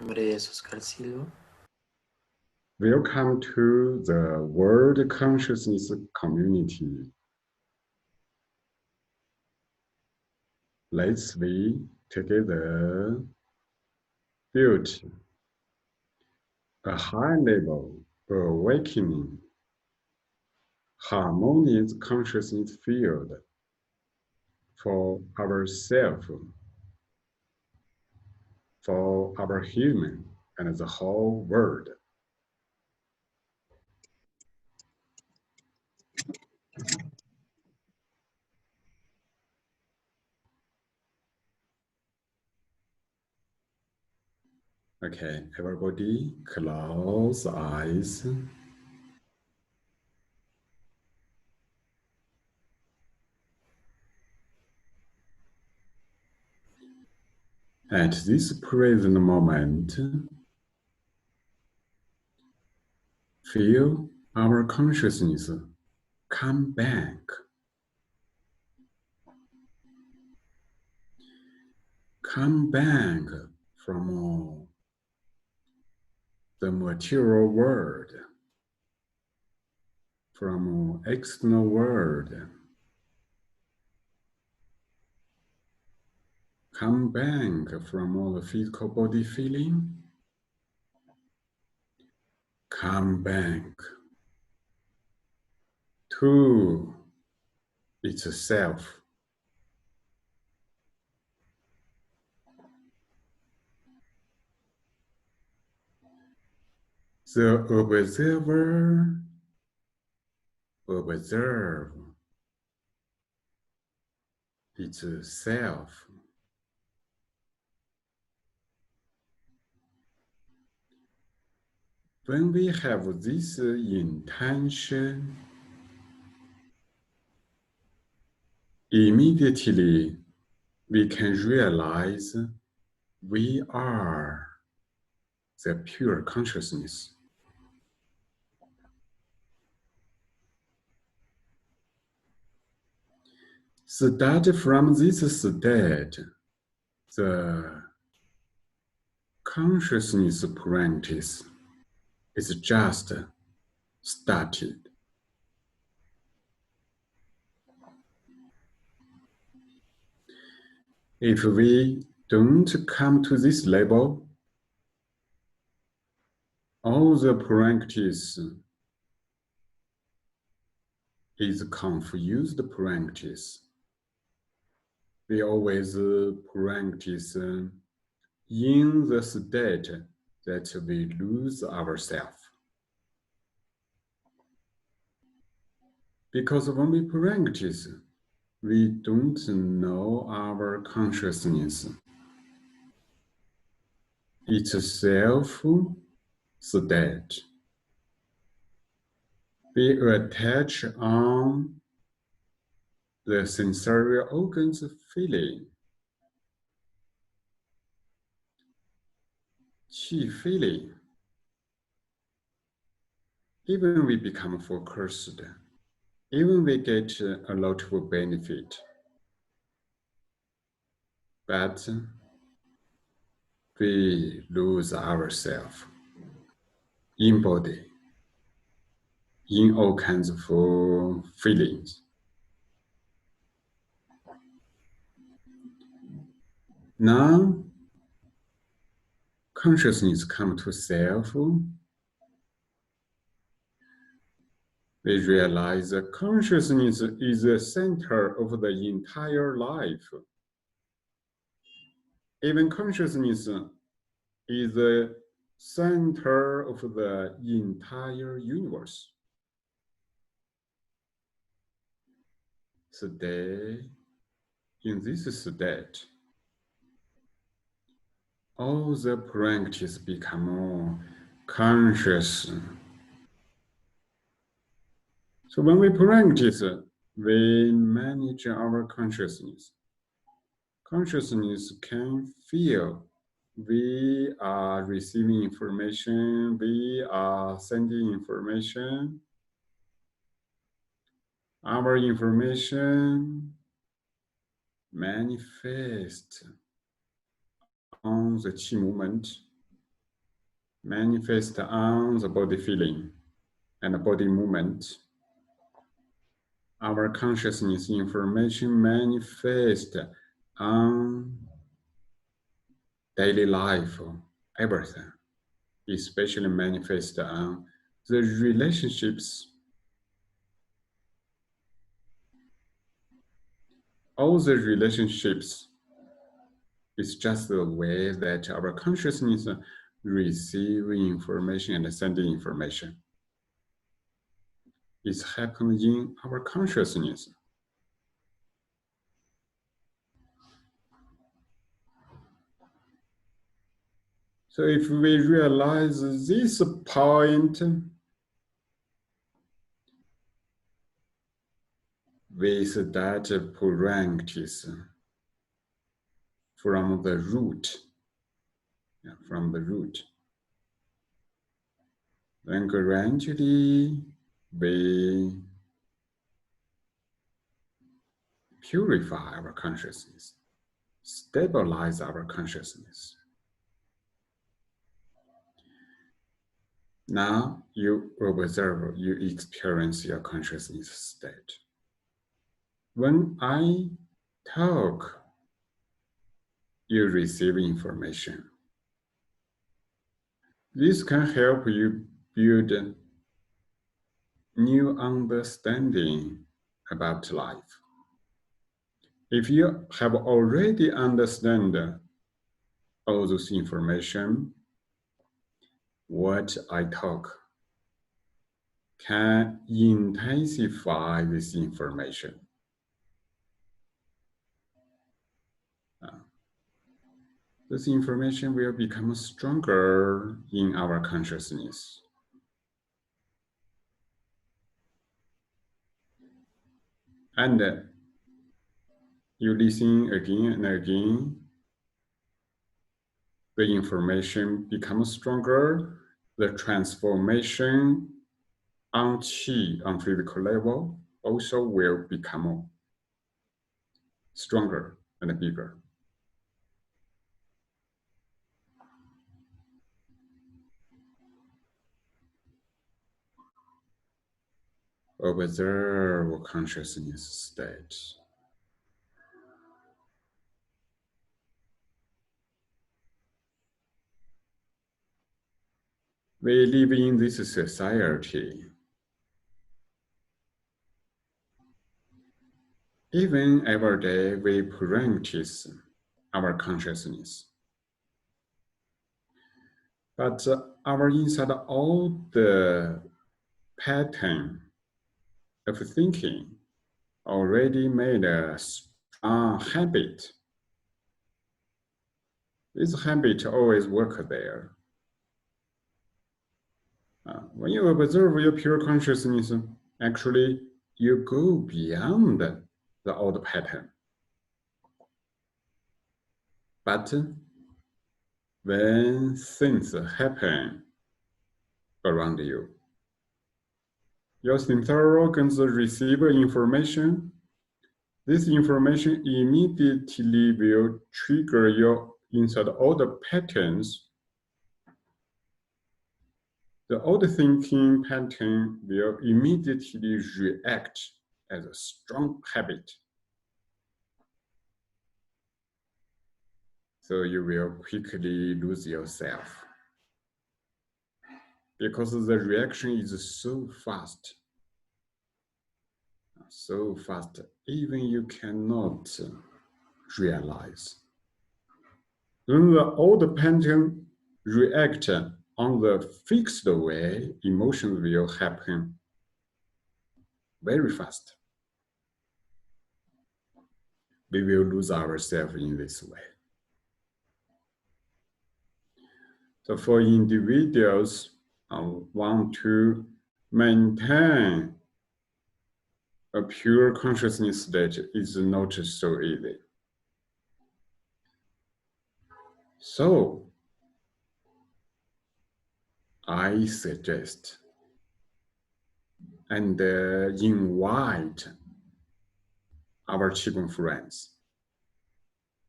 nombre es Oscar Silva. Welcome to the World Consciousness Community. Let's we together build a high level awakening, harmonious consciousness field for ourselves, for our human and the whole world. Okay, everybody close eyes. At this present moment, feel our consciousness come back. Come back from the material world, from external world. Come back from all the physical body feeling. Come back to itself. The observer observe itself. When we have this intention, immediately we can realize we are the pure consciousness. Start from this state, the consciousness practice is just started. If we don't come to this level, all the practice is confused practice. We always practice in the state that we lose ourselves. Because when we practice, we don't know our consciousness itself state. We attach on the sensory organs feeling, qi feeling. Even we become focused, even we get a lot of benefit, but we lose ourselves in body, in all kinds of feelings. Now, consciousness come to self. We realize that consciousness is the center of the entire life. Even consciousness is the center of the entire universe. Today, in this state, all the practice become more conscious. So when we practice, we manage our consciousness. Consciousness can feel we are receiving information, we are sending information. Our information manifests on the qi movement manifest on the body feeling and the body movement. Our consciousness information manifest on daily life, everything, especially manifest on the relationships. All the relationships is just the way that our consciousness receive information and sending information. It's happening in our consciousness. So if we realize this point, with that practice from the root, then gradually we purify our consciousness, stabilize our consciousness. Now you observe, you experience your consciousness state. When I talk, you receive information. This can help you build new understanding about life. If you have already understood all this information, what I talk can intensify this information. This information will become stronger in our consciousness. And you listen again and again, the information becomes stronger, the transformation on qi, on physical level, also will become stronger and bigger. Observe consciousness state. We live in this society. Even every day we practice our consciousness. But our inside all the pattern of thinking already made a strong habit. This habit always work there. When you observe your pure consciousness, actually you go beyond the old pattern. But when things happen around you, your sensory organs receive information. This information immediately will trigger your inside all the patterns. The old thinking pattern will immediately react as a strong habit. So you will quickly lose yourself because the reaction is so fast, even you cannot realize. When the old pattern react on the fixed way, emotions will happen very fast. We will lose ourselves in this way. So for individuals who want to maintain a pure consciousness state is not so easy. So I suggest and invite our Qigong friends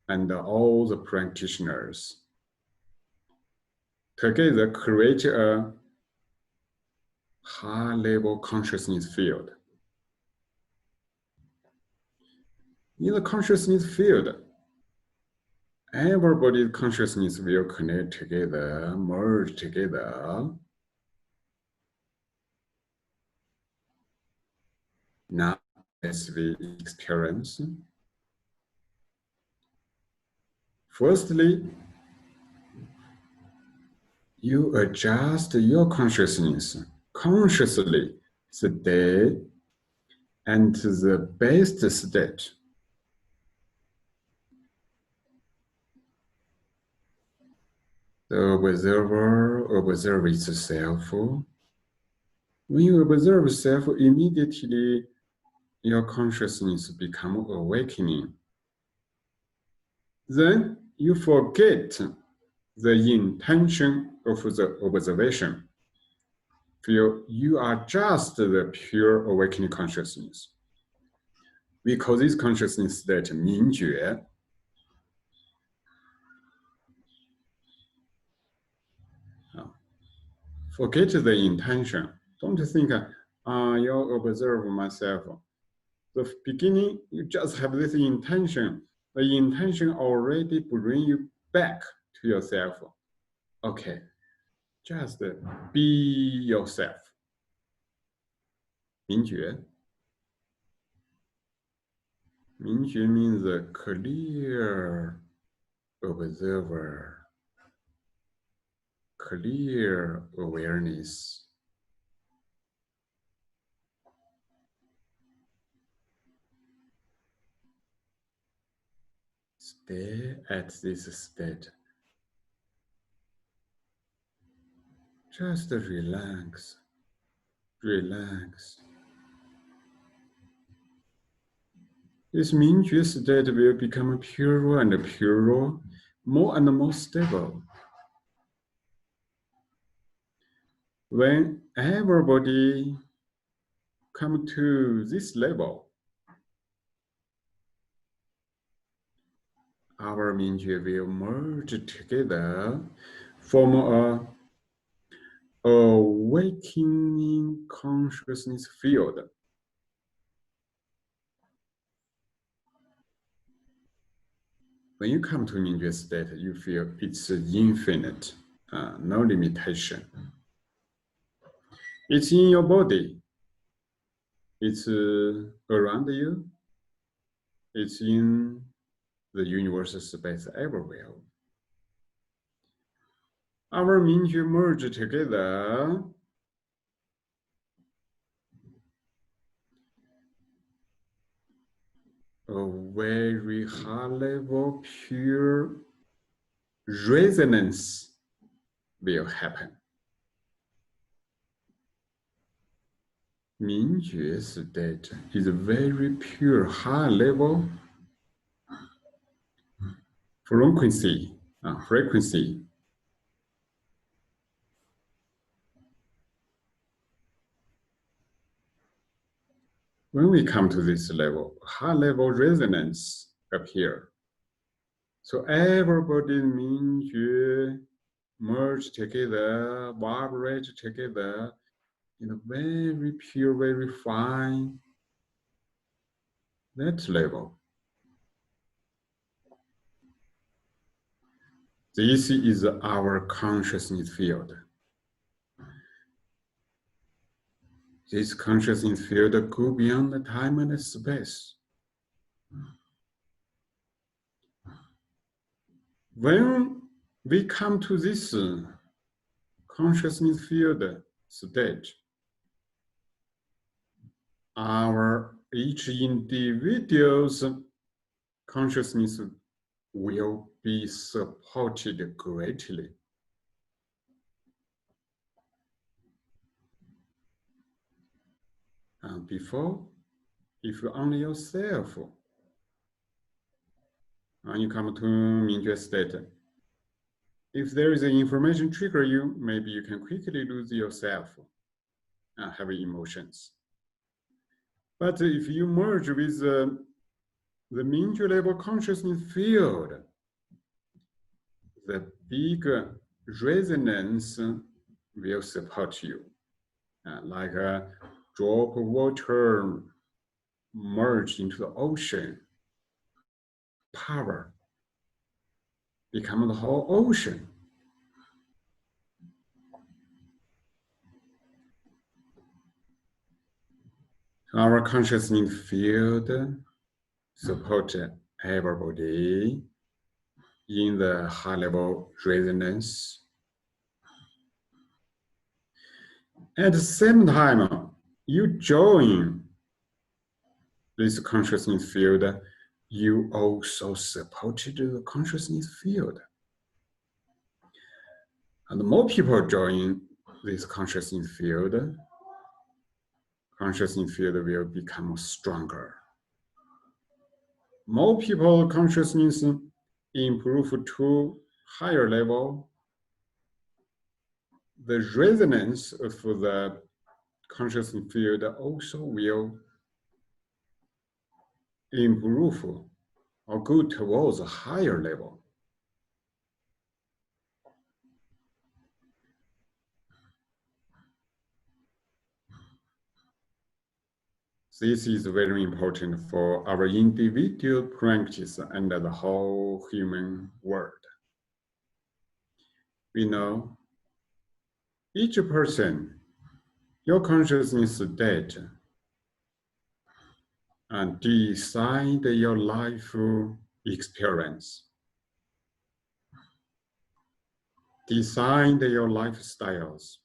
and all the practitioners together create a high-level consciousness field. In the consciousness field, everybody's consciousness will connect together, merge together. Now, as we experience, firstly, you adjust your consciousness consciously today and to the best state. The observer observes itself. When you observe self, immediately your consciousness becomes awakening. Then you forget the intention of the observation. Feel you are just the pure awakening consciousness. We call this consciousness state Mingjue. Forget the intention. Don't think, you observe myself. The beginning, you just have this intention. The intention already bring you back to yourself. Okay, just be yourself. Mingjue. Mingjue means a clear observer, clear awareness. Stay at this state. Just relax, relax. This Mingjue state will become purer and purer, more and more stable. When everybody come to this level, our Mingjue will merge together, form a awakening consciousness field. When you come to Mingjue state, you feel it's infinite, no limitation. It's in your body. It's around you. It's in the universal space everywhere. Our Mingjue merge together. A very high level pure resonance will happen. Mingjue state is a very pure high level frequency. When we come to this level, high level resonance appear. So everybody Mingjue merge together, vibrate together in a very pure, very fine, that level. This is our consciousness field. This consciousness field goes beyond the time and space. When we come to this consciousness field stage, our each individual's consciousness will be supported greatly. Before, if you only yourself, you come to Mingjue state, if there is an information trigger you, maybe you can quickly lose yourself, having emotions. But if you merge with the Mingjue level consciousness field, the big resonance will support you. Like a drop of water merge into the ocean. Power become the whole ocean. Our consciousness field support everybody in the high level resonance. At the same time, you join this consciousness field, you also supported the consciousness field. And more people join this consciousness field will become stronger. More people consciousness improve to higher level, the resonance of the consciousness field also will improve or go towards a higher level. This is very important for our individual practice and the whole human world. We know each person, your consciousness state, and decide your life experience, decide your lifestyles.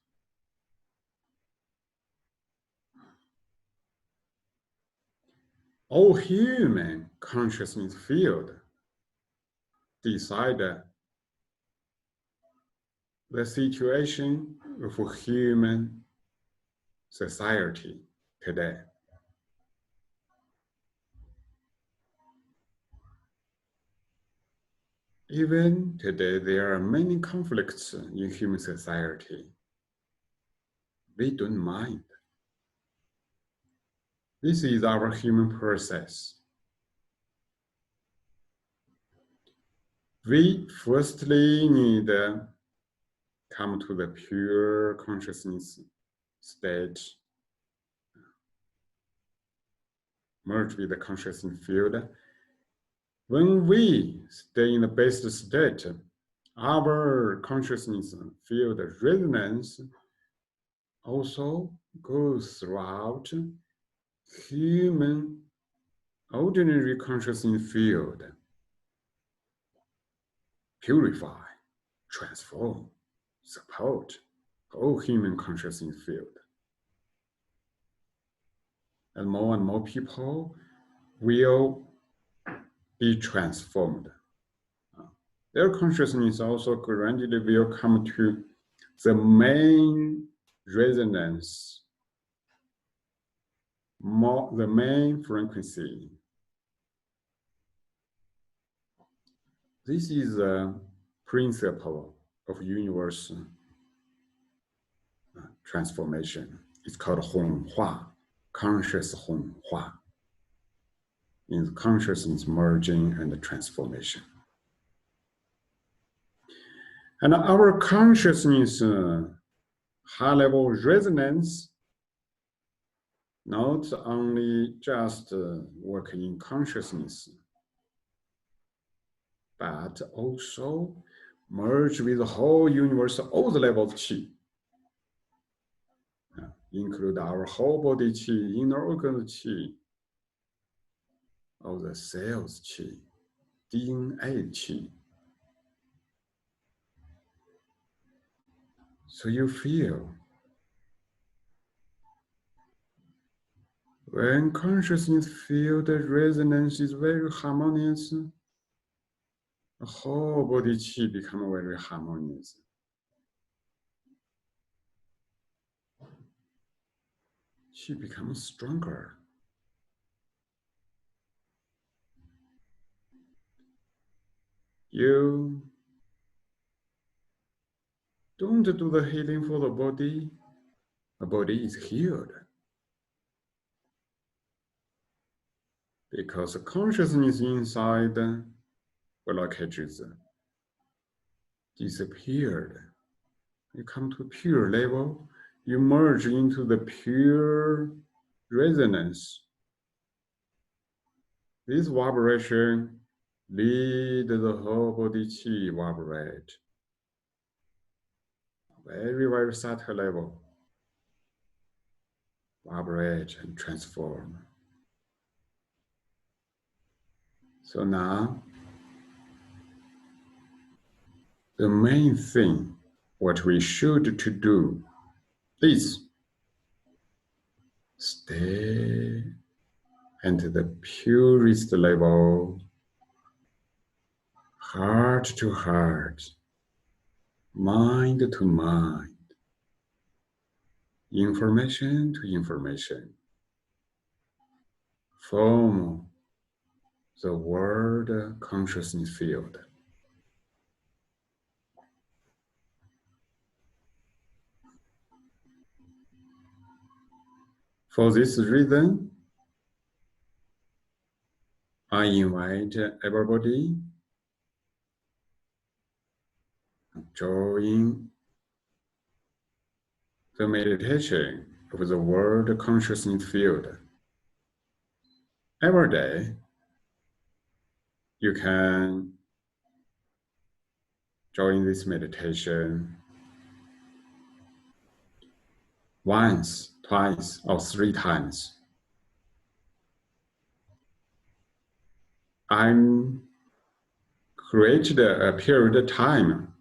All human consciousness field decide the situation of human society today. Even today, there are many conflicts in human society. We don't mind. This is our human process. We firstly need to come to the pure consciousness state, merge with the consciousness field. When we stay in the best state, our consciousness field resonance also goes throughout human ordinary consciousness field. Purify, transform, support whole human consciousness field. And more people will be transformed. Their consciousness also gradually will come to the main resonance, the main frequency. This is a principle of universe transformation. It's called Honghua, conscious Honghua, means consciousness merging and transformation. And our consciousness high-level resonance not only just work in consciousness, but also merge with the whole universe, all the levels of qi, include our whole body qi, inner organs qi, all the cells qi, DNA qi. So you feel when consciousness feel the resonance is very harmonious, the whole body qi become very harmonious. Qi becomes stronger. You don't do the healing for the body is healed. Because the consciousness inside blockages disappeared. You come to pure level, you merge into the pure resonance. This vibration lead the whole body chi vibrate. Very, very subtle level. Vibrate and transform. So now, the main thing, what we should to do is stay at the purest level, heart to heart, mind to mind, information to information, form the world consciousness field. For this reason, I invite everybody to join the meditation of the world consciousness field. Every day, you can join this meditation once, twice, or 3 times. I'm created a period of time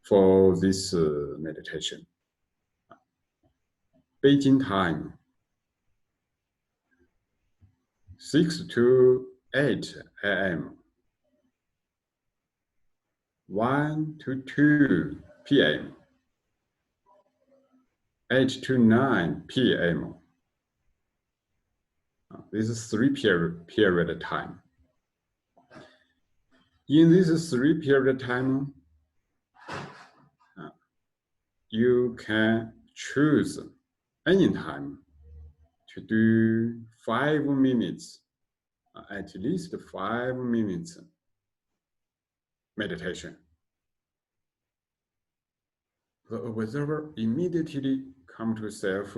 for this meditation. Beijing time, 6 to 8 a.m., 1 to 2 p.m., 8 to 9 p.m. This is 3 period of time. In this 3 period of time, you can choose any time to do 5 minutes, at least 5 minutes meditation. The observer immediately come to self,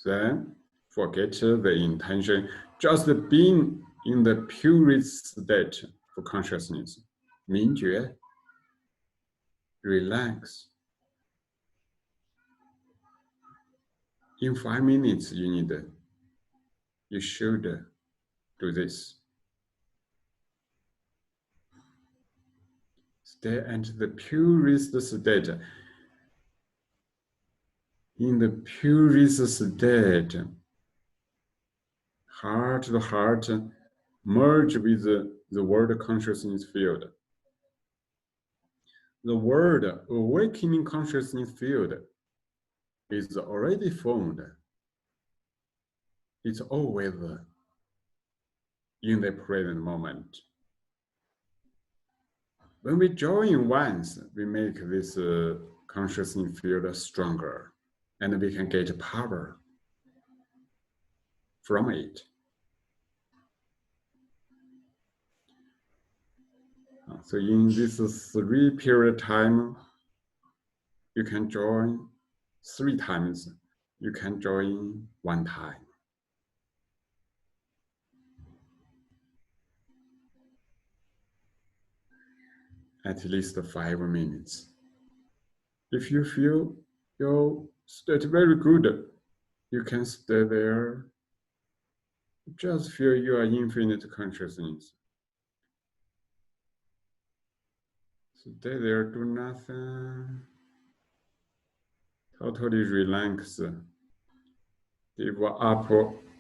then forget the intention, just being in the purest state of consciousness. Mingjue, relax. In 5 minutes, you should do this. Stay at the purest state. In the purest state, heart to heart, merge with the world consciousness field. The world awakening consciousness field is already formed. It's always in the present moment. When we join once, we make this consciousness field stronger, and we can get power from it. So in this 3 period time, you can join 3 times. You can join 1 time. At least 5 minutes. If you feel your state very good, you can stay there. Just feel your infinite consciousness. Stay there, do nothing. Totally relax. Give up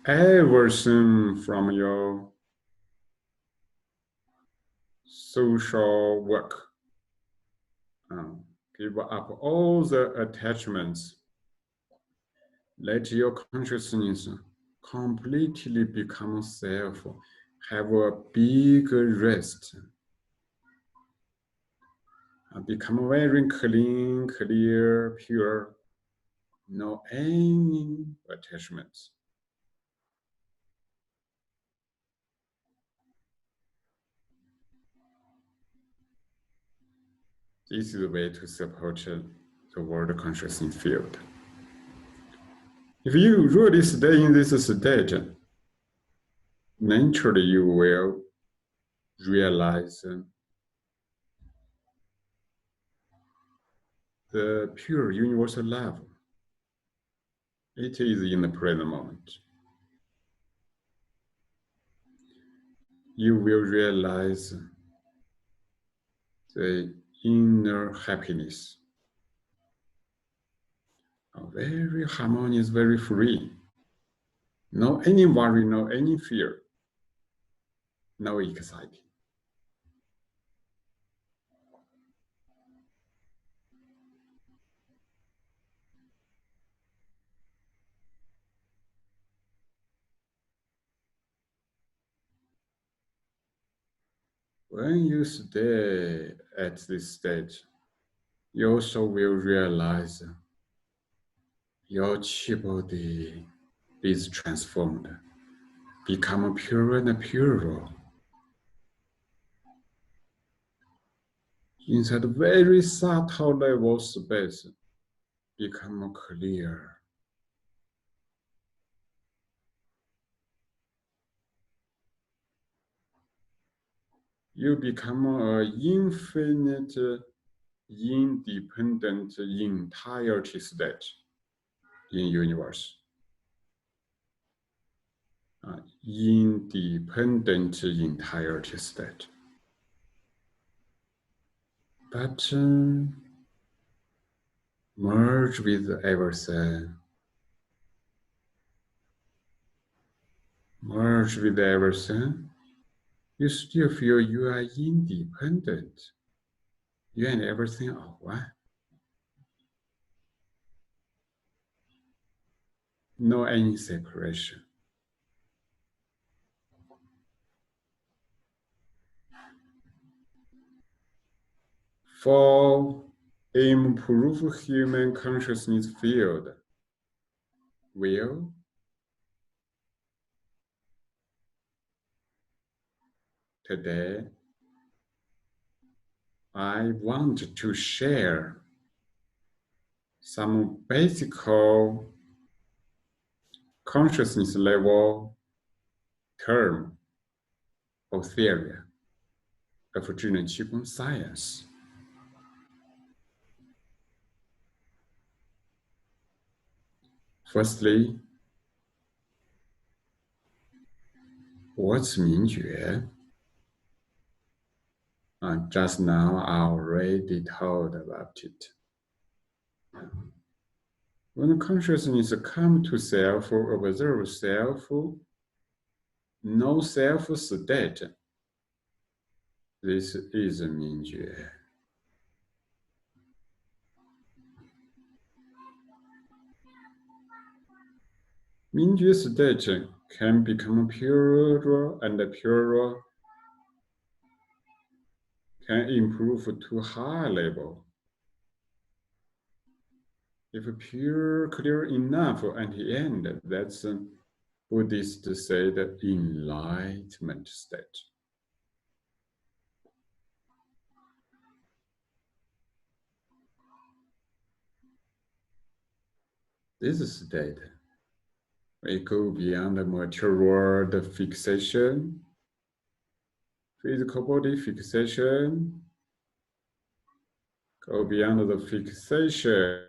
everything from your social work. Give up all the attachments. Let your consciousness completely become self. Have a big rest. Become very clean, clear, pure. No any attachments. This is the way to support the world consciousness field. If you really stay in this state, naturally you will realize the pure universal love. It is in the present moment. You will realize the inner happiness. Very harmonious, very free. No any worry, no any fear, no anxiety. When you stay at this stage, you also will realize your chi body is transformed, become purer and purer. Inside very subtle level space, become clear. You become an infinite, independent entirety state in universe. Independent entirety state. But merge with everything. Merge with everything. You still feel you are independent. You and everything are one. No any separation. For improve human consciousness field, will today I want to share some basic consciousness level term or theory of Zhineng Qigong Science. Firstly, what's Mingjue? Just now I already told about it. When consciousness comes to self or observe self, no self state, this is Mingjue. Mingjue state can become purer and purer, can improve to high level. If pure, clear enough at the end, that's Buddhist say the enlightenment state. This state, we go beyond the material world fixation, physical body fixation, go beyond the fixation.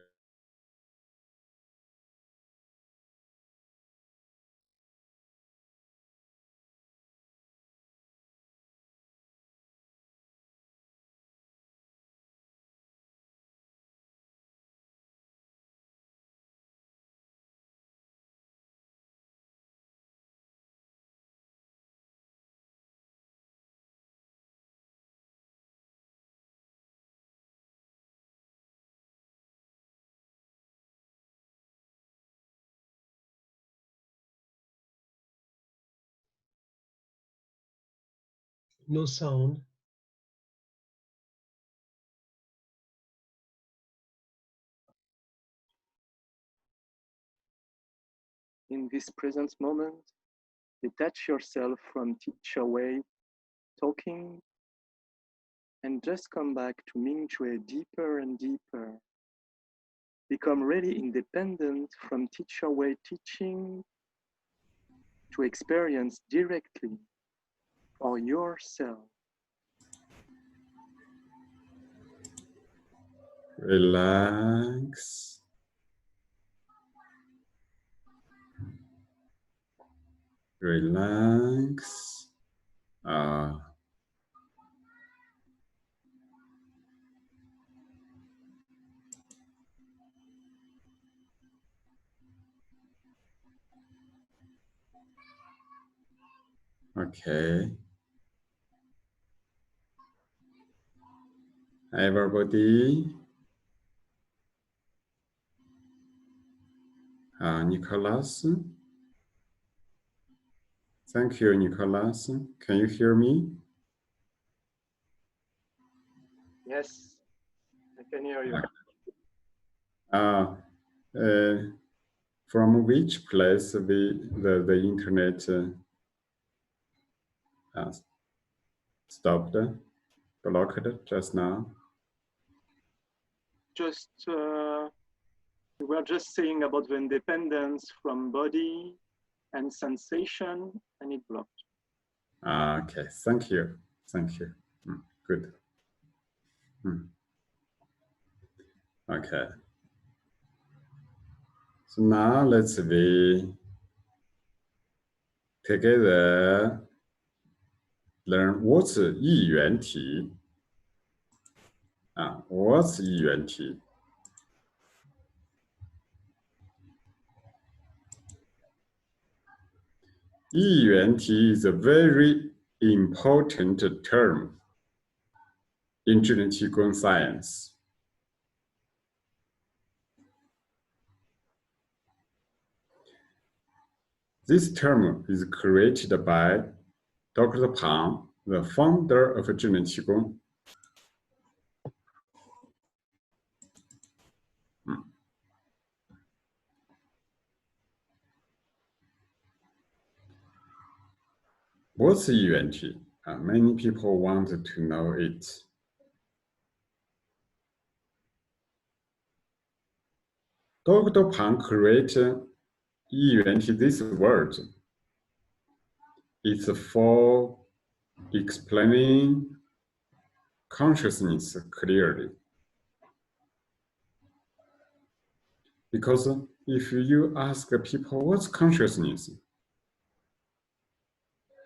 No sound. In this present moment, detach yourself from Teacher Wei talking and just come back to Mingjue deeper and deeper. become really independent from Teacher Wei teaching to experience directly for yourself. Relax. Relax. Okay. Everybody. Nicholas. Thank you, Nicholas. Can you hear me? Yes, I can hear you. From which place the internet stopped, blocked just now? Just we were just saying about the independence from body and sensation, and it blocked. Okay, thank you. Thank you. Good. Okay. So now let's be together learn what's Yiyuanti. What's Yiyuanti? Yiyuanti is a very important term in Zhineng Qigong Science. This term is created by Dr. Pang, the founder of Zhineng Qigong. What's Yiyuanti? Many people want to know it. Dr. Pang created Yiyuanti, this word. It's for explaining consciousness clearly. Because if you ask people what's consciousness,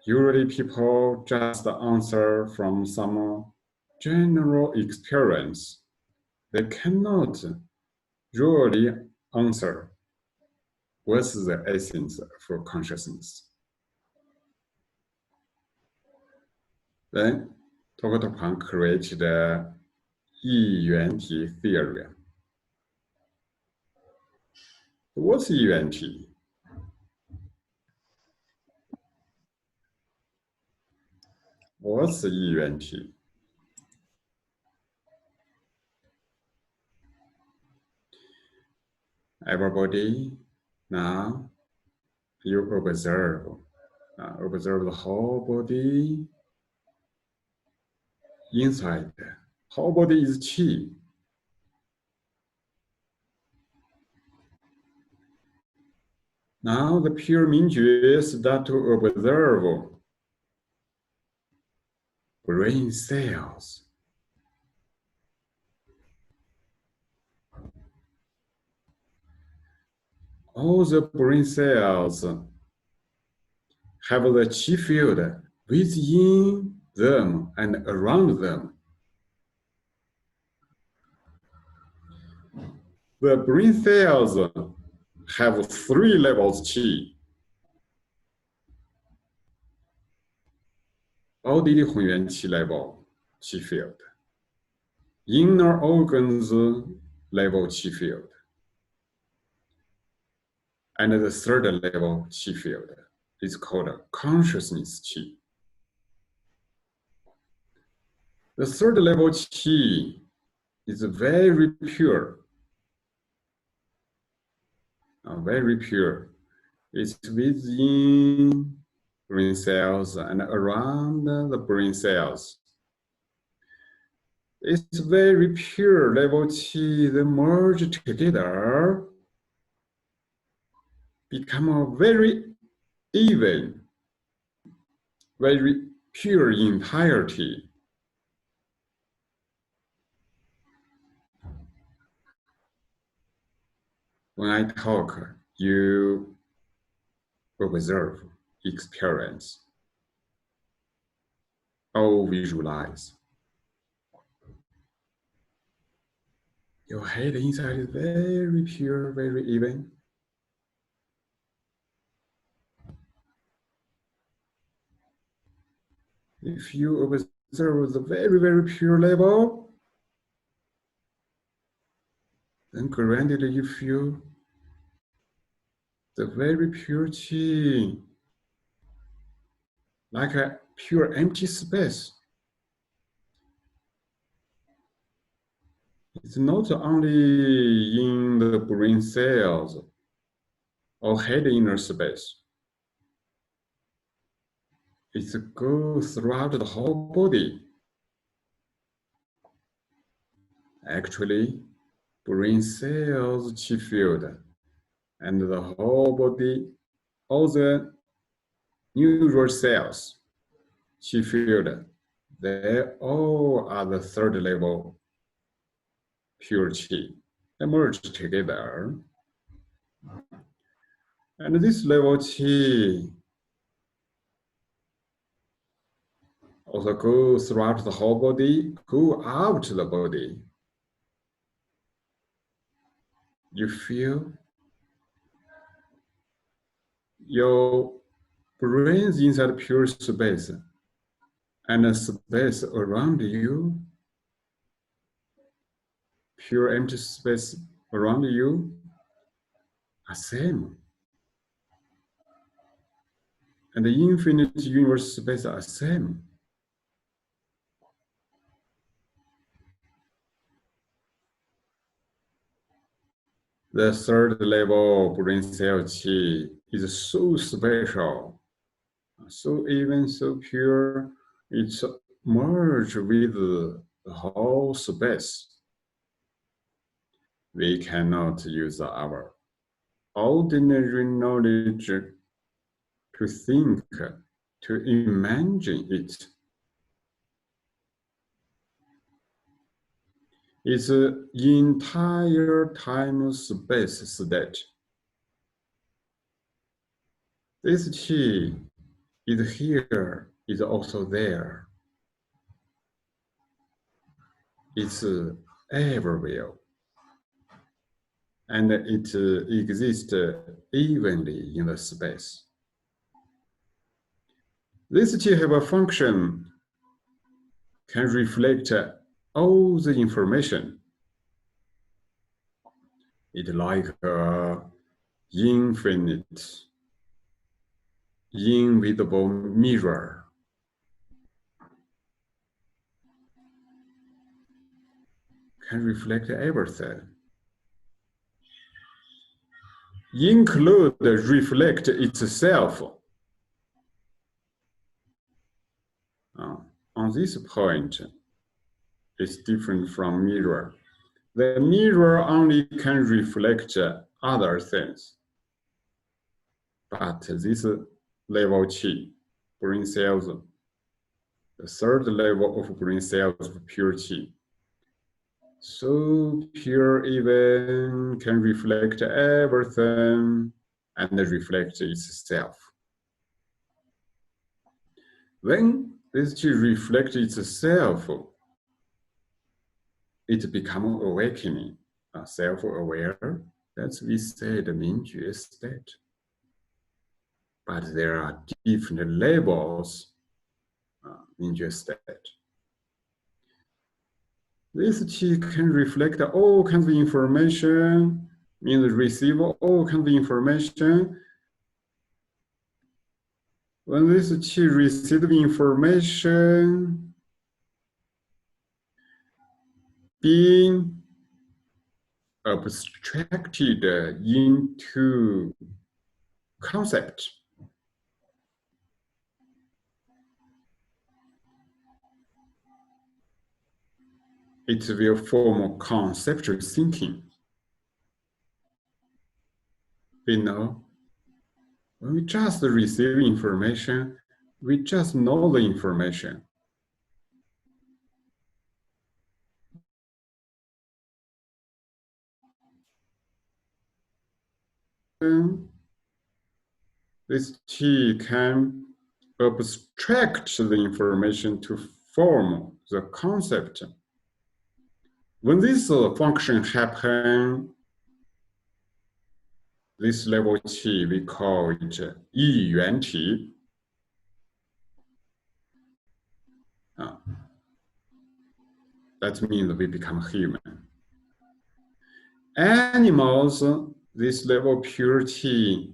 usually people just answer from some general experience. They cannot really answer what's the essence for consciousness. Then Dr. Pang created the Yiyuanti theory. What's Yiyuanti? What's Yiyuanti? Everybody, now you observe the whole body inside. Whole body is qi. Now the pure Mingjue start to observe brain cells. All the brain cells have the qi field within them and around them. The brain cells have 3 levels qi. Bodily Hunyuan qi level, qi field. Inner organs level qi field. And the 3rd level qi field is called consciousness qi. The 3rd level qi is very pure. Very pure. It's within brain cells and around the brain cells. It's very pure level qi, they merge together, become a very even, very pure entirety. When I talk, you observe, experience, or visualize. Your head inside is very pure, very even. If you observe the very, very pure level, then granted you feel the very pure qi, like a pure empty space. It's not only in the brain cells or head inner space. It goes throughout the whole body. Actually, brain cells qi field and the whole body, all the neural cells qi field, they all are the third level pure qi. They merge together. And this level qi also go throughout the whole body, go out the body. You feel your brain's inside pure space and the space around you, pure empty space around you, are same. And the infinite universe space are same. The third level brain cell qi is so special, so even, so pure. It's merged with the whole space. We cannot use our ordinary knowledge to think, to imagine it. It's an entire time-space state. This qi is here, is also there. It's everywhere. And it exists evenly in the space. This qi have a function, can reflect all the information. It's like an infinite, invisible mirror. Can reflect everything. Include reflect itself. On this point, it's different from mirror. The mirror only can reflect other things. But this level qi, brain cells, the third level of brain cells of pure qi, so pure even, can reflect everything and reflect itself. When this qi reflects itself, it becomes awakening, self-aware. That's we say the Mingjue state. But there are different levels, Mingjue state. This qi can reflect all kinds of information, means receive all kinds of information. When this qi receives information, being abstracted into concept. it will form conceptual thinking. We know when we just receive information, we just know the information. This Qi can abstract the information to form the concept. When this function happens, this level Qi, we call it Yiyuanti. That means we become human. Animals, this level purity,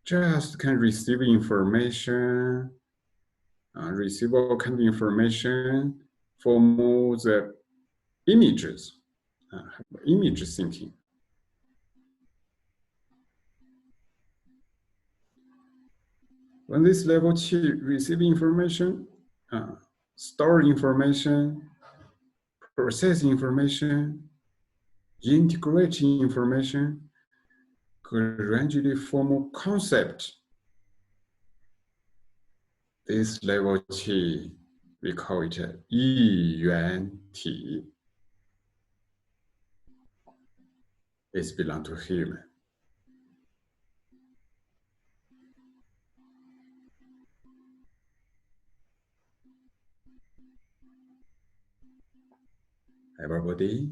just can receive information, receive all kind of information, form the images, image thinking. When this level Qi receive information, store information, process information, integrate information, gradually form a concept. This level Qi, we call it Yiyuanti. It belongs to human. Everybody,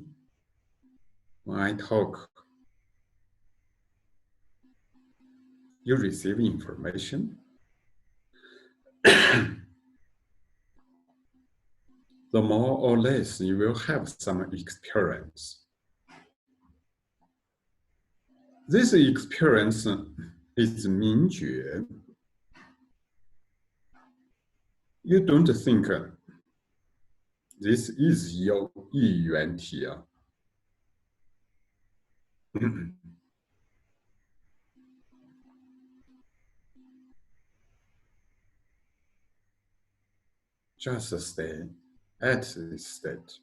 when I talk, you receive information. The more or less you will have some experience. This experience is Mingjue. You don't think this is your Yiyuanti. Just stay at this state.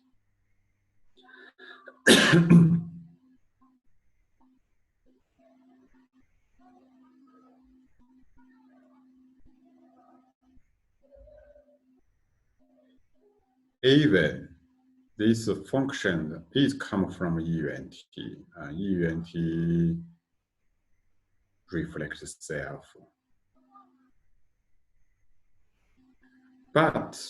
Even this function is come from Yiyuanti. Yiyuanti reflects self. But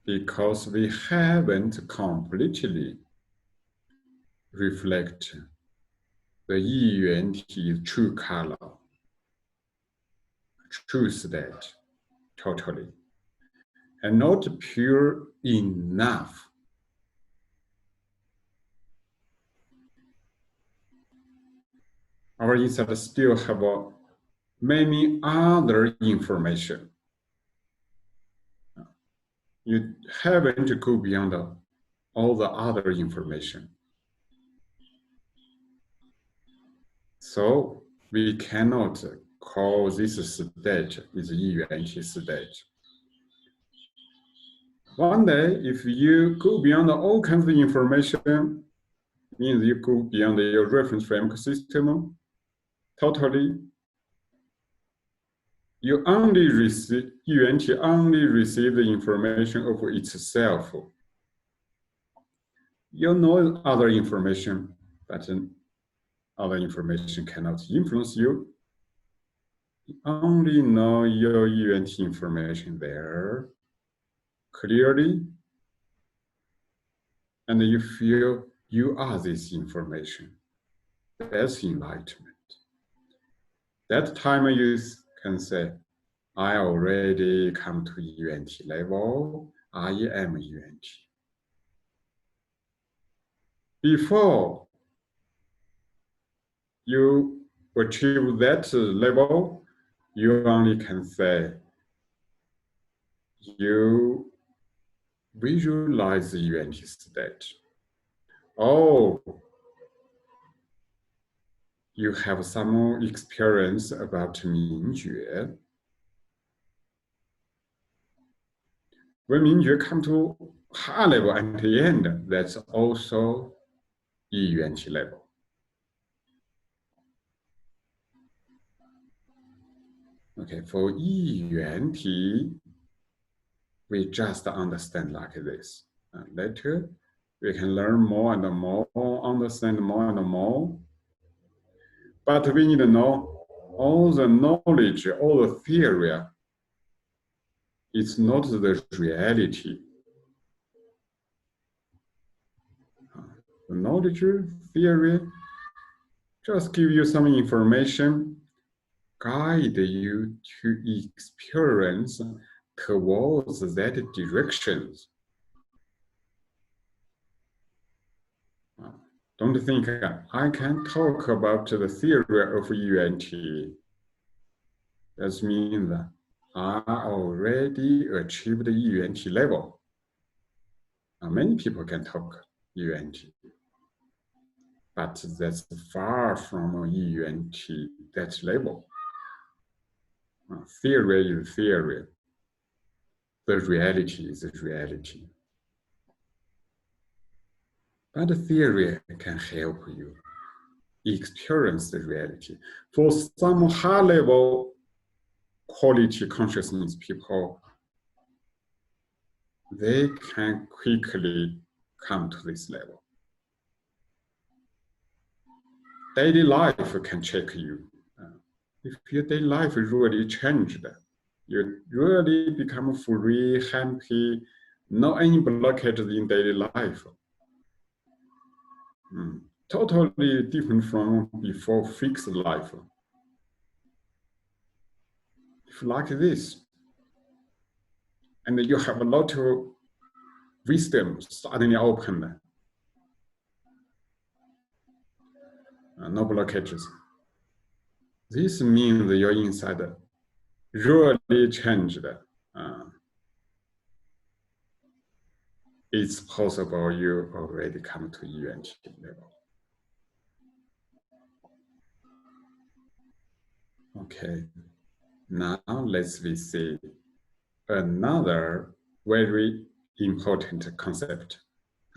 because we haven't completely reflect the Yiyuanti true color, true state, totally, and not pure enough. Our inside still have many other information. You haven't go beyond all the other information. So we cannot call this state is Yiyuanti state. One day, if you go beyond all kinds of information, means you go beyond your reference framework system, totally, you only receive, Yiyuanti only receive the information of itself. You know other information, but other information cannot influence you. You only know your Yiyuanti information there clearly, and you feel you are this information. That's enlightenment. That time you can say, I already come to Yiyuanti level. I am Yiyuanti. Before you achieve that level, you only can say, you visualize the Yiyuanti state. Oh, you have some experience about Mingjue. When Mingjue come to high level at the end, that's also Yiyuanti level. Okay, for Yiyuanti, we just understand like this. And later, we can learn more and more, understand more and more. But we need to know all the knowledge, all the theory, it's not the reality. The knowledge, theory, just give you some information, guide you to experience towards that directions. Don't think I can talk about the theory of Yiyuanti. That means I already achieved the Yiyuanti level. Many people can talk Yiyuanti, but that's far from Yiyuanti, that level. Theory is theory. The reality is the reality. But the theory can help you experience the reality. For some high-level quality consciousness people, they can quickly come to this level. Daily life can check you. If your daily life really changed, you really become free, happy, no any blockages in daily life. Totally different from before fixed life. If like this, and you have a lot of wisdom suddenly opened, no blockages. This means your inside really changed. It's possible you already come to Yiyuanti level. Okay, now let's see another very important concept,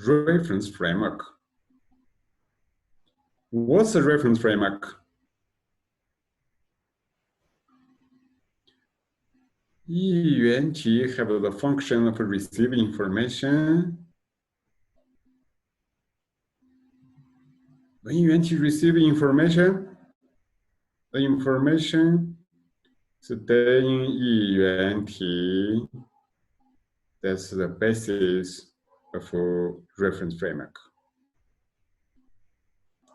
reference framework. What's a reference framework? Yiyuanti have the function of receiving information. When Yiyuanti receive information, the information stay in Yiyuanti. That's the basis of a reference framework.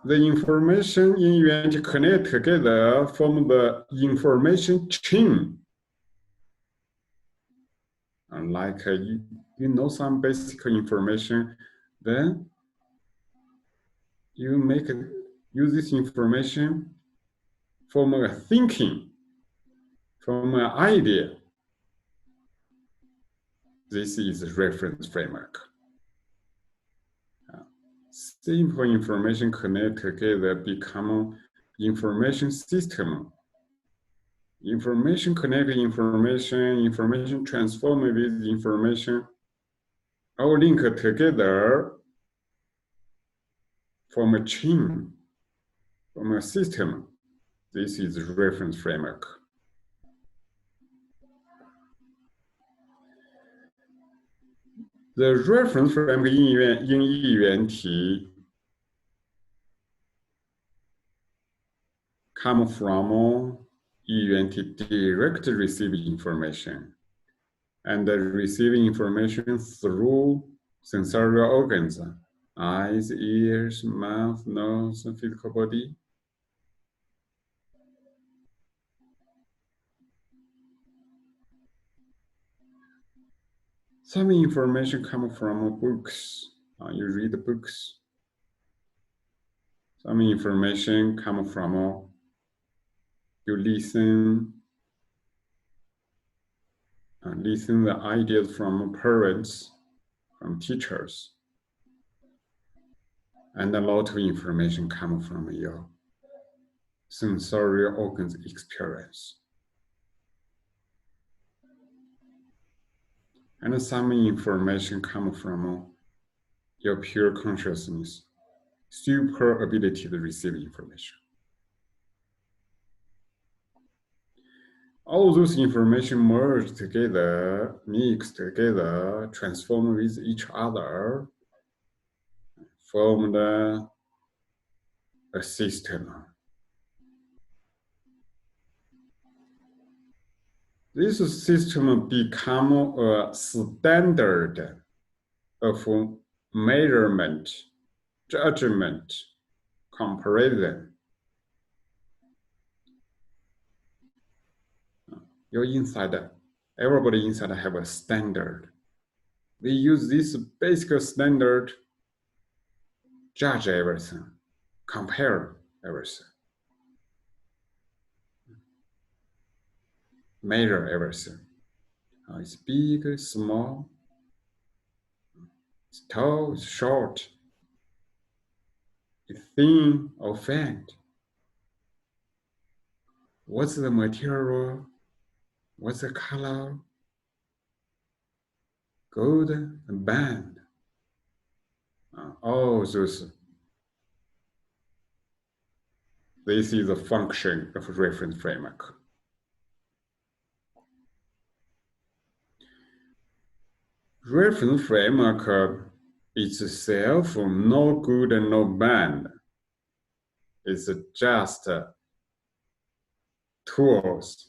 The information in Yiyuanti connect together form the information chain. Like you know some basic information, then you use this information from a thinking, from an idea. This is a reference framework. Simple information connect together become information system. Information connect information, information transform with information, all link together from a chain, from a system. This is a reference framework. The reference framework in Yiyuanti come from Yiyuanti direct receiving information and receiving information through sensorial organs, eyes, ears, mouth, nose, physical body. Some information come from books. You read books. Some information come from you listen the ideas from parents, from teachers, and a lot of information come from your sensorial organs experience. and some information come from your pure consciousness, super ability to receive information. All those information merge together, mix together, transform with each other, formed a system. This system become a standard of measurement, judgment, comparison. You're inside, everybody inside have a standard. We use this basic standard, judge everything, compare everything, measure everything. It's big, small, it's tall, it's short, it's thin or fat. What's the material? What's the color? Gold and band. All those. This is the function of reference framework. Reference framework itself no good and no bad. It's just tools.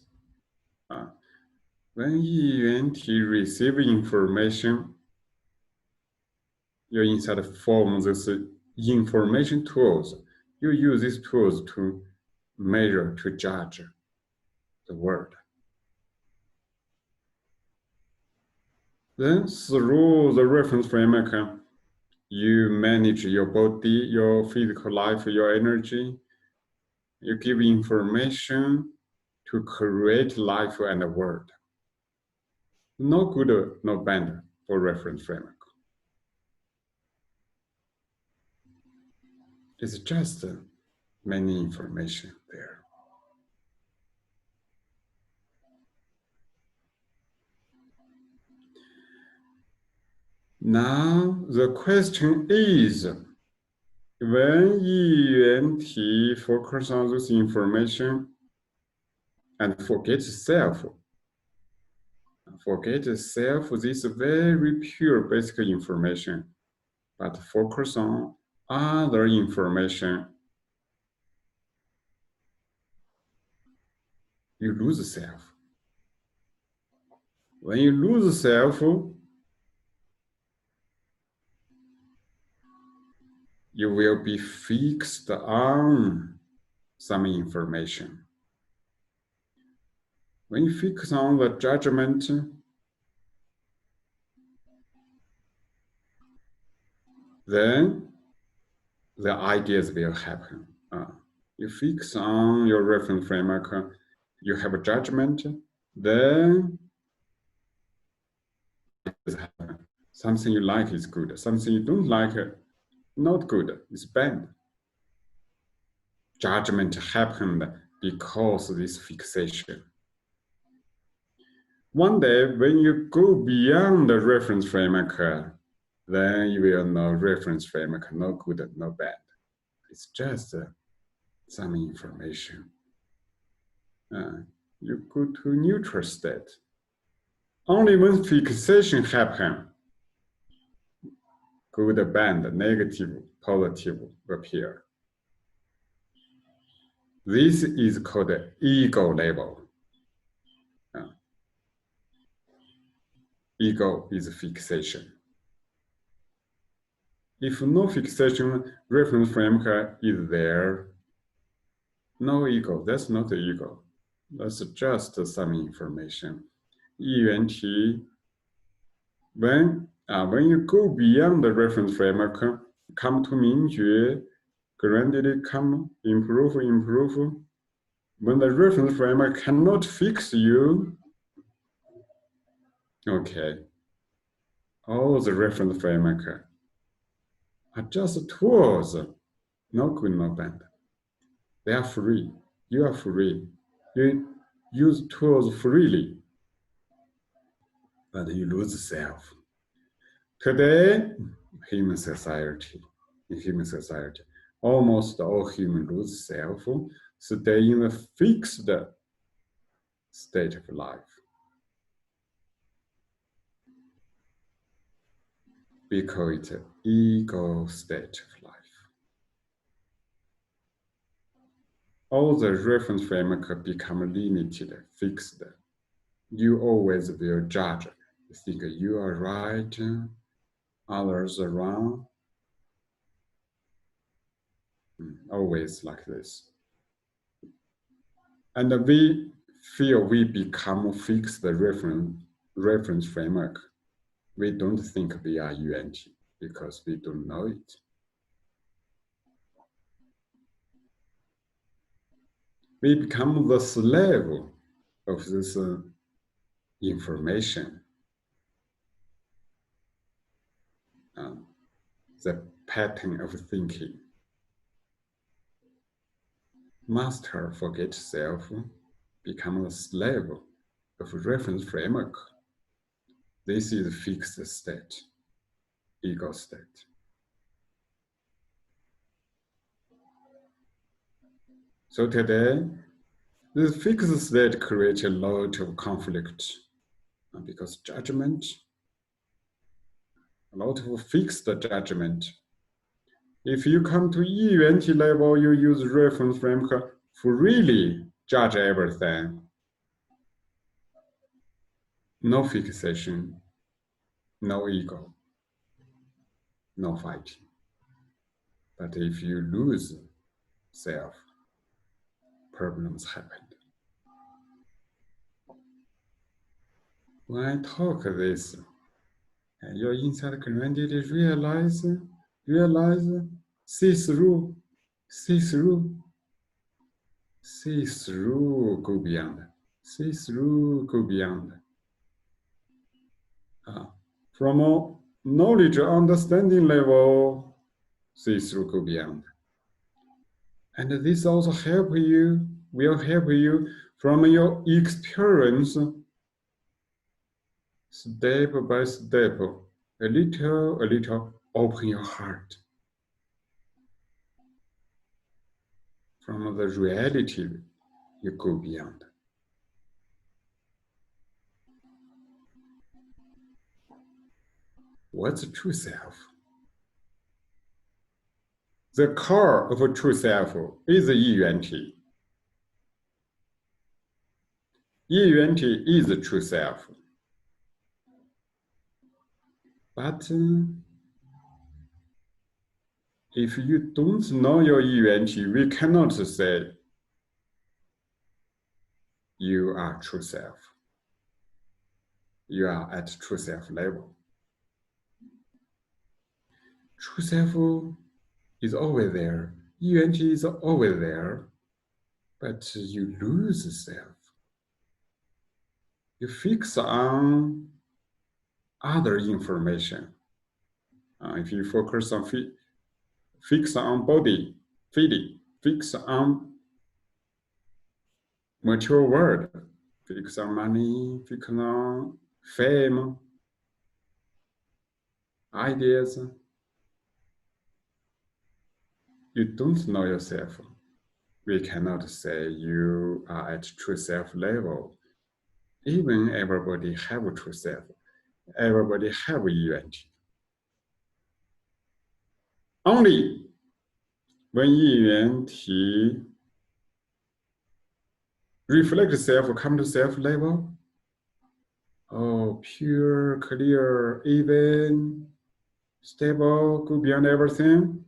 When Yiyuanti receive information, you inside form this information tools. You use these tools to measure, to judge the world. Then through the reference framework, you manage your body, your physical life, your energy. You give information to create life and the world. No good, no bad for reference framework. It's just many information there. Now the question is, when Yiyuanti focus on this information and forget self, this very pure basic information, but focus on other information, you lose self. When you lose self, you will be fixed on some information. When you fix on the judgment, then the ideas will happen. You fix on your reference framework, you have a judgment, then something you like is good, something you don't like, not good, it's bad. Judgment happened because of this fixation. One day, when you go beyond the reference framework, then you will know reference framework, no good, no bad. It's just some information. You go to neutral state. Only when fixation happens, good, bad, negative, positive appear. This is called ego level. Ego is fixation. If no fixation, reference framework is there. No ego, that's not the ego. That's just some information. Yiyuanti, when you go beyond the reference framework, come to Mingjue, gradually come, improve. When the reference framework cannot fix you, okay, all the reference framework are just tools, no good, no bad. They are free. You are free. You use tools freely. but you lose self. Today, in human society, almost all humans lose self, stay in a fixed state of life. We call it ego state of life. All the reference framework become limited, fixed. You always will judge. You think you are right, others are wrong. Always like this. And we feel we become fixed reference framework. We don't think we are Yiyuanti because we don't know it. We become the slave of this information. The pattern of thinking. Master forget self, become a slave of reference framework. This is fixed state, ego state. So today, this fixed state creates a lot of conflict because judgment, a lot of fixed judgment. If you come to Yiyuanti level, you use reference framework to really judge everything. No fixation, no ego, no fighting. But if you lose self, problems happen. When I talk this, your inside community realize, see through, go beyond, see through, go beyond. From a knowledge understanding level, see through, go beyond. And this also will help you from your experience, step by step, a little, open your heart. From the reality, you go beyond. What's true self? The core of a true self is Yiyuanti. Yiyuanti is the true self. But if you don't know your Yiyuanti, we cannot say you are true self. You are at true self level. True self is always there. Yiyuanti is always there, but you lose self. You fix on other information. If you focus on fix on body, feeling, fix on material world, fix on money, fix on fame, ideas. You don't know yourself. We cannot say you are at true self level. Even everybody have a true self. Everybody have Yiyuanti. Only when Yiyuanti reflect self, come to self level, pure, clear, even, stable, go beyond everything.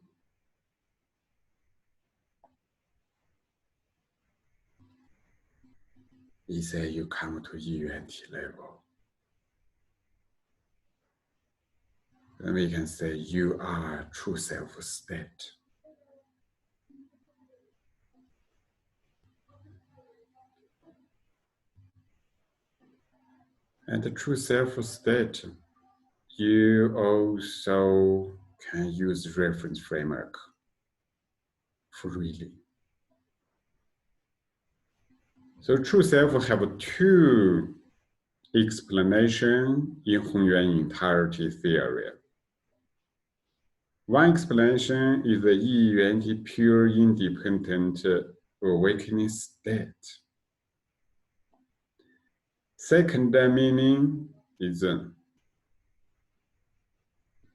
We say you come to Yiyuanti level. Then we can say you are true self state. And the true self state, you also can use reference framework freely. So true self have two explanation in Hongyuan entirety theory. One explanation is the Yiyuanti pure independent awakening state. Second meaning is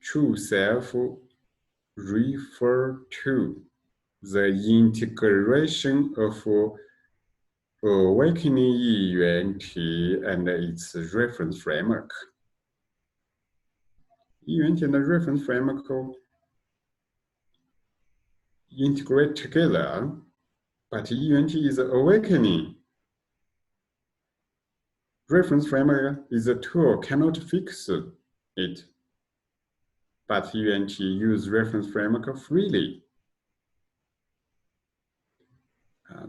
true self refer to the integration of awakening Yiyuanti and its reference framework. Yiyuanti and the reference framework integrate together, but Yiyuanti is awakening. Reference framework is a tool, cannot fix it. But Yiyuanti use reference framework freely.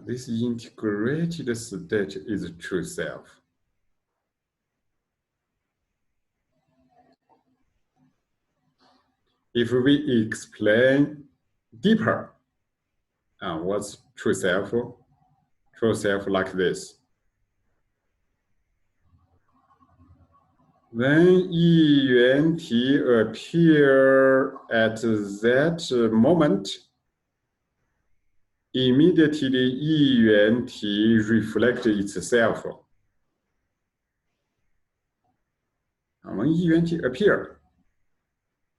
This integrated state is true self. If we explain deeper what's true self like this. When Yiyuanti appear at that moment, immediately Yiyuanti reflects itself. When Yiyuanti appear,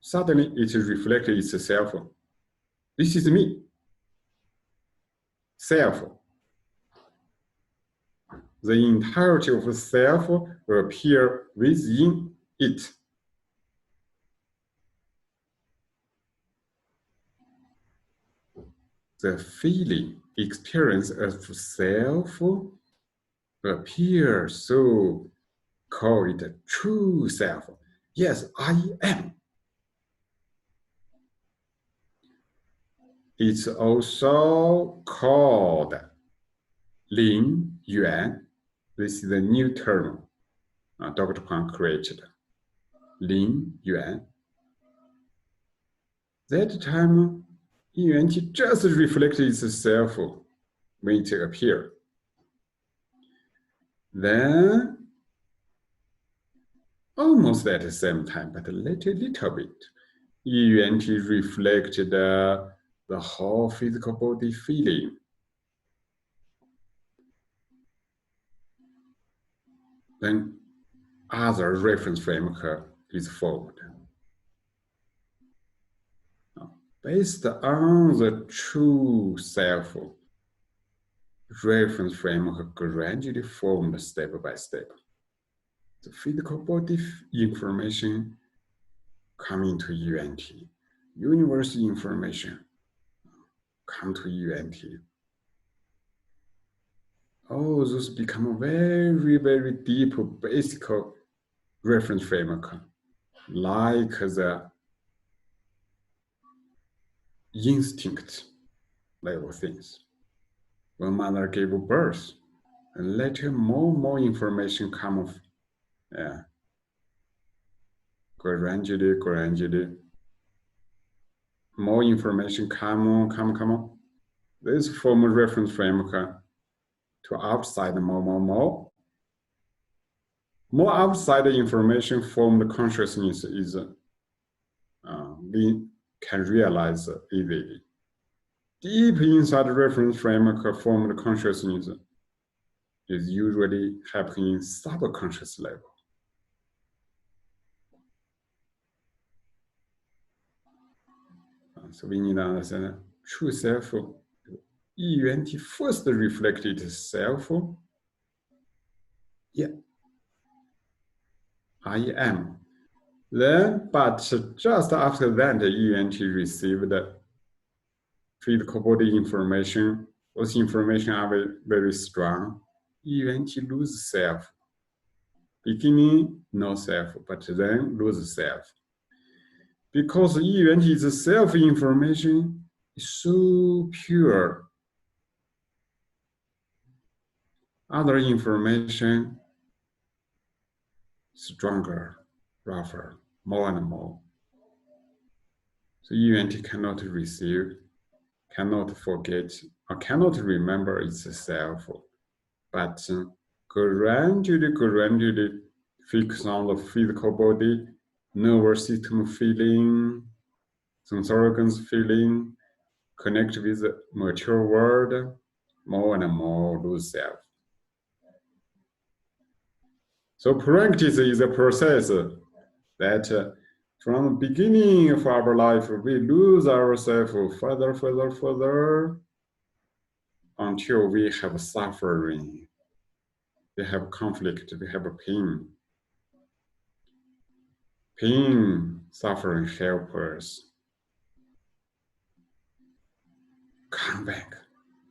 suddenly it reflects itself. This is me. Self. The entirety of self will appear within it. The feeling, experience of self appears, so call it true self. Yes, I am. It's also called Mingjue. This is a new term Dr. Huang created. Mingjue. That time, Yiyuanti just reflected itself when it appeared. Then, almost at the same time, but a little bit, Yiyuanti reflected the whole physical body feeling. Then other reference framework is formed. Based on the true self, reference framework gradually formed step by step. The physical body information coming to Yiyuanti. Universe information come to Yiyuanti. All those become very, very deep, basic reference framework, like the instinct level things. When mother gave birth, and later more information come of, gradually, more information come on. This form a reference framework to outside more. More outside information form the consciousness is we can realize easily. Deep inside the reference framework form the consciousness is usually happening subconscious level. So we need to understand true self. Yiyuanti first reflected itself. Yeah, I am. Then, but just after that, Yiyuanti received physical body information. Those information are very, very strong. Yiyuanti lose self. Beginning, no self, but then lose self. Because Yiyuanti is self-information is so pure. Other information stronger, rougher, more and more. So Yiyuanti cannot receive, cannot forget, or cannot remember itself, but gradually focus on the physical body, nervous system feeling, sense organs feeling, connect with the mature world, more and more lose self. So practice is a process that from the beginning of our life, we lose ourselves further, until we have suffering, we have conflict, we have pain. Pain, suffering help us come back.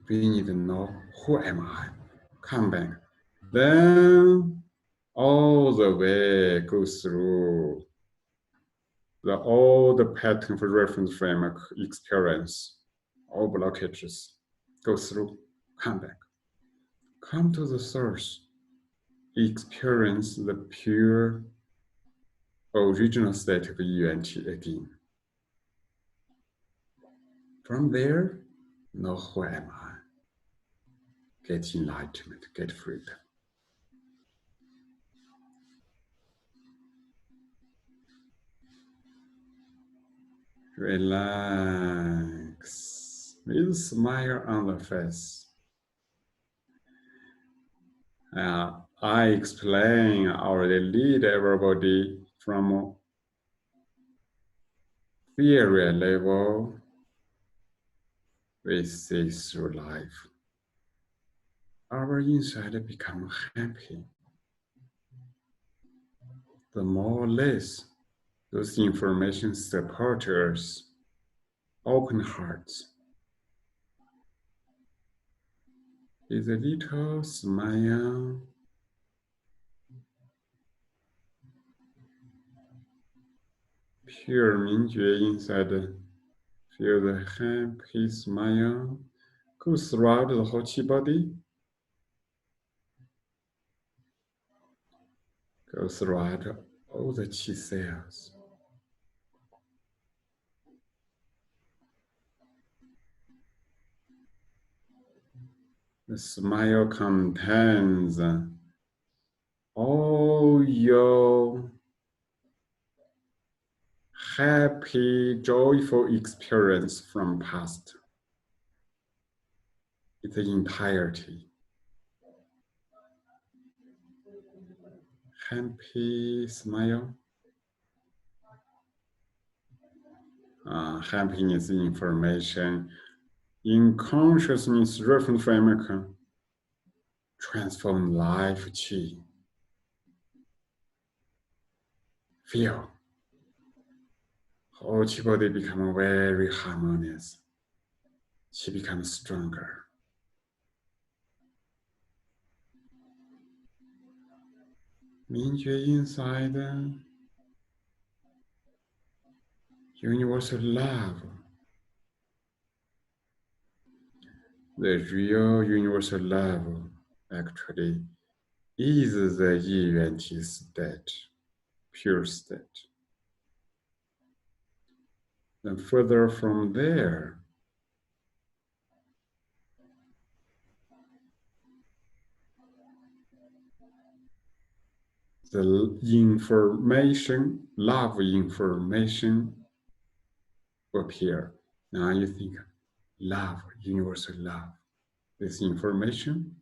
We need to know, who am I? Come back. Then all the way goes through all the pattern for reference framework experience, all blockages go through, come back. Come to the source, experience the pure original state of Yiyuanti again. From there, know who am I? Get enlightenment, get freedom. Relax with a smile on the face. I explain, already lead everybody from theory level, we see through life. Our inside become happy. The more or less those information support us, open hearts. With a little smile, pure Mingjue inside, feel the happy smile go throughout the whole Qi body, go throughout all the Qi cells. The smile contains all your happy, joyful experience from past. It's the entirety. Happy smile. Happiness information in consciousness reference framework transform life Qi. Feel whole Qi body become very harmonious. Qi becomes stronger. Mingjue inside, universal love. The real universal love actually is the Yiyuanti state, pure state. Then further from there, the information, love information appear. Now you think, love, universal love, this information.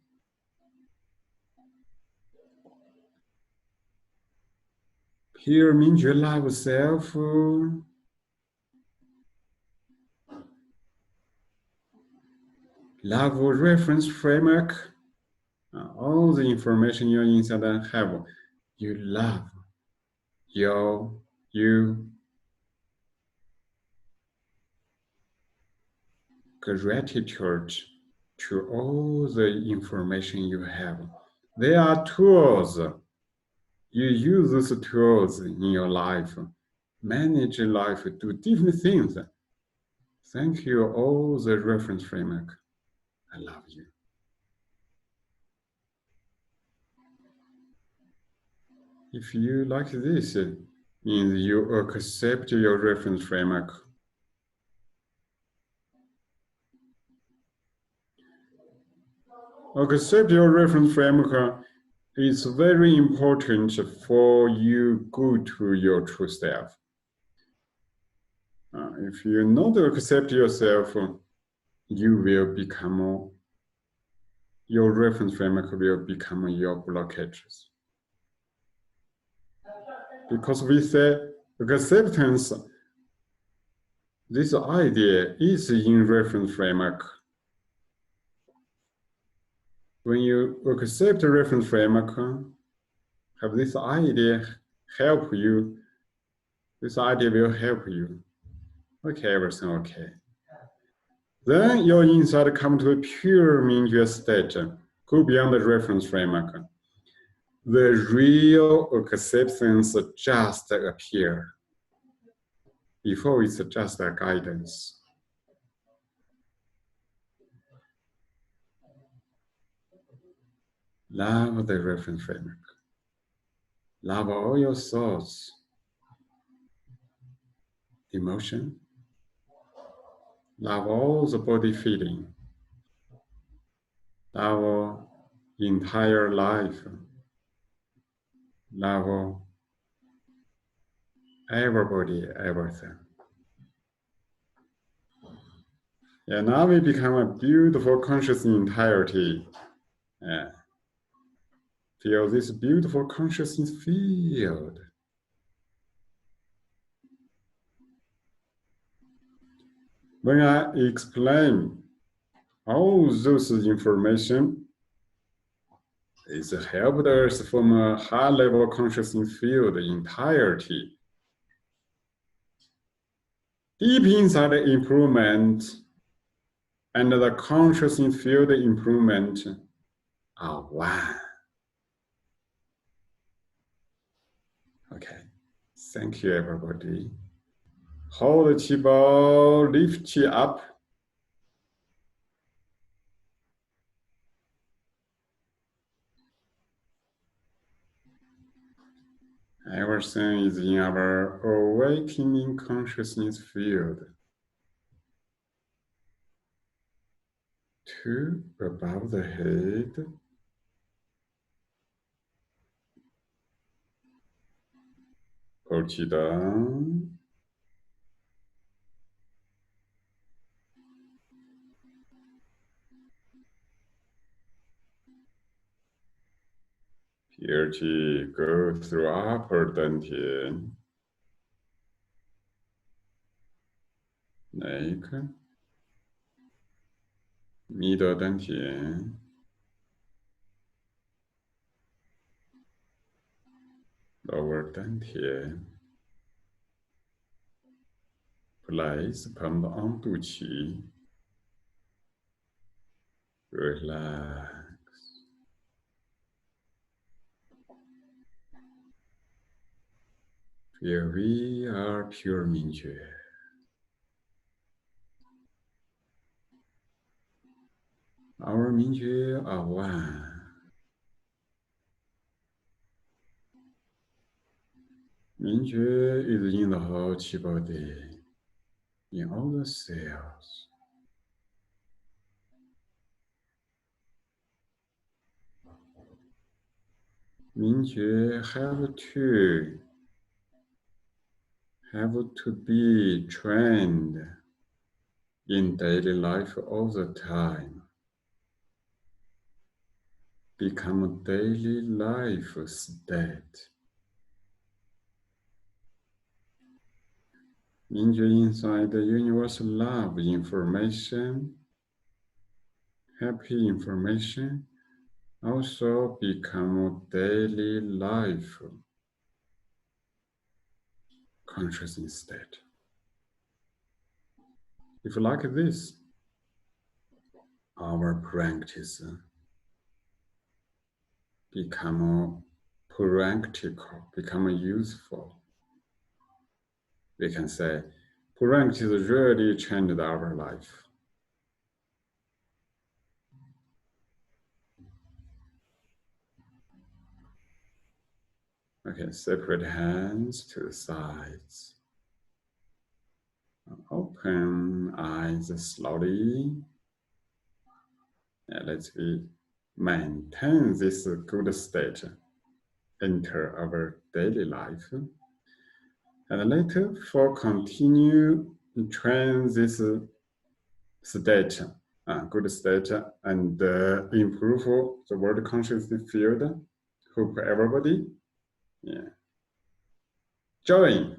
Here means your love self. Love reference framework. All the information you're inside have, you love, you gratitude to all the information you have. They are tools. You use those tools in your life, manage life, do different things. Thank you, all the reference framework. I love you. If you like this, it means you accept your reference framework. Accept your reference framework it's very important for you go to your true self. If you not accept yourself, you will become, your reference framework will become your blockages. Because we say acceptance, this idea is in reference framework. When you accept a reference framework, have this idea help you, this idea will help you. Okay, everything okay. Then your insight come to a pure Mingjue state, go beyond the reference framework. The real acceptance just appear. Before it's just a guidance. Love the reference framework. Love all your thoughts, emotion. Love all the body feeling. Love entire life. Love everybody, everything. And now we become a beautiful conscious entirety. Feel this beautiful consciousness field. When I explain all those information, it's helped us from a high-level consciousness field entirety. Deep inside improvement and the consciousness field improvement are one. Okay, thank you everybody. Hold the qi ball, lift qi up. Everything is in our awakening consciousness field. 2 above the head. Hold qi down. Here qi go through upper dantian. Neck. Middle dantian. Lower dantian. Place palm on 肚脐. Relax. Here we are pure Mingjue. Our Mingjue are one. Mingjue is in the whole qi body, in all the cells. Mingjue have to be trained in daily life all the time. Become a daily life state. Mingjue inside the universal love information, happy information, also become a daily life consciousness state. If like this, our practice become practical, become useful. We can say practice really changed our life. Okay, separate hands to the sides. Open eyes slowly. Let's be maintain this good state, enter our daily life. And later, for continue train this state, good state, and improve the world consciousness field. Hope everybody, join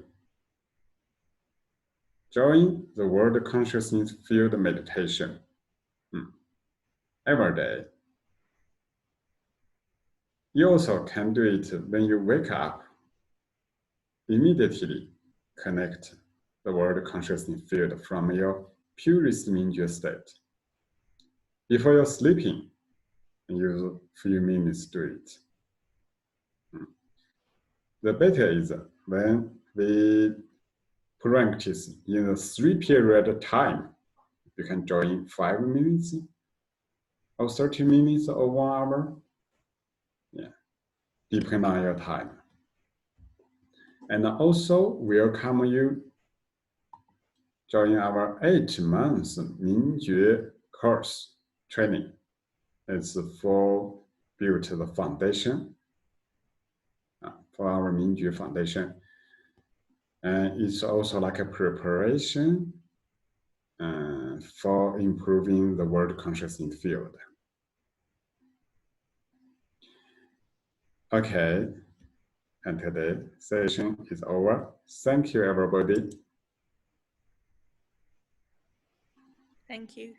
the world consciousness field meditation every day. You also can do it when you wake up. Immediately connect the world consciousness field from your purest Mingjue state. Before you're sleeping, use a few minutes to do it. The better is when we practice in a 3-period time. You can join 5 minutes or 30 minutes or 1 hour. Depending on your time. And also welcome you join our 8 months Mingjue course training. It's for build the foundation for our Mingjue foundation. And it's also like a preparation for improving the world consciousness field. Okay, and today's session is over. Thank you, everybody. Thank you.